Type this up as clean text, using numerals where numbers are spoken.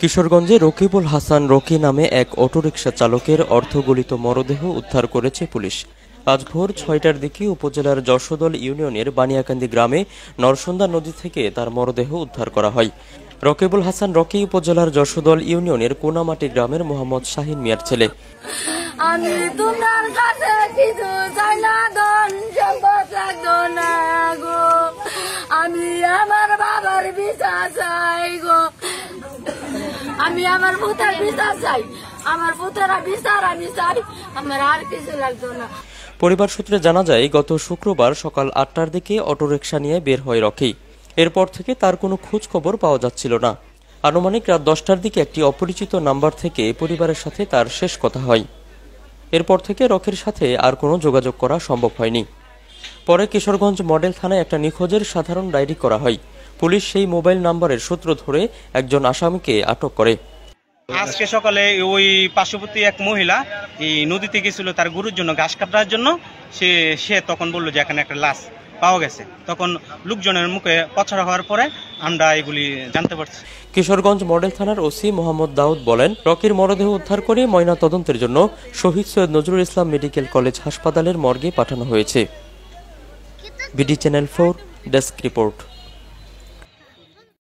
কিশোরগঞ্জে Rakibul Hasan Rocky নামে এক autorickshaw চালকের অর্ধগলিত মরদেহ উদ্ধার করেছে পুলিশ। আজ ভোর ৬টার দিকে উপজেলার যশোদল ইউনিয়নের বানিয়াকান্দি গ্রামে নরসুন্দা নদী থেকে তার মরদেহ উদ্ধার করা হয়। রকিবুল হাসান রকি উপজেলার যশোদল ইউনিয়নের কোনামাটি গ্রামের মোহাম্মদ শাহিন মিয়ার ছেলে। আমি তোমার কাছে কিছু চাই না, ধন সম্পদ রাখো না গো, আমি আমার বাবার বিচার চাই গো, আমি আমার পুত্রের বিচার চাই, আমার পুত্রের বিচার আমি চাই, আমার আর কিছু লাগতো না। পরিবার সূত্রে জানা যায়, গত শুক্রবার সকাল ৮টার দিকে অটোরিকশা নিয়ে বের হয় রকি। এরপর থেকে তার কোনো খোঁজ খবর পাওয়া যাচ্ছিল না। আনুমানিক রাত ১০টার দিকে একটি অপরিচিত নাম্বার থেকে পরিবারের সাথে তার শেষ কথা হয়। এরপর থেকে রকির সাথে আর কোনো যোগাযোগ করা সম্ভব হয়নি। পরে কিশোরগঞ্জ মডেল থানায় একটা নিখোঁজের সাধারণ ডায়েরি করা হয়। পুলিশ সেই মোবাইল নাম্বারের সূত্র ধরে একজন আসামিকে আটক করে। আজকে সকালে ওই পার্শ্ববর্তী এক মহিলা এই নদীতে গেছিল তার গরুর জন্য ঘাস কাটার জন্য। সে তখন বললো যে এখানে একটা লাশ পাওয়া গেছে। তখন লোকজনের মুখে পছড়া হওয়ার পরে আমরা এগুলি জানতে পারছি। কিশোরগঞ্জ মডেল থানার ওসি মোহাম্মদ দাউদ বলেন, রকির মরদেহ উদ্ধার করে ময়না তদন্তের জন্য শহীদ সৈয়দ নজরুল ইসলাম মেডিকেল কলেজ হাসপাতালের মর্গে পাঠানো হয়েছে। BD channel 4 desk report.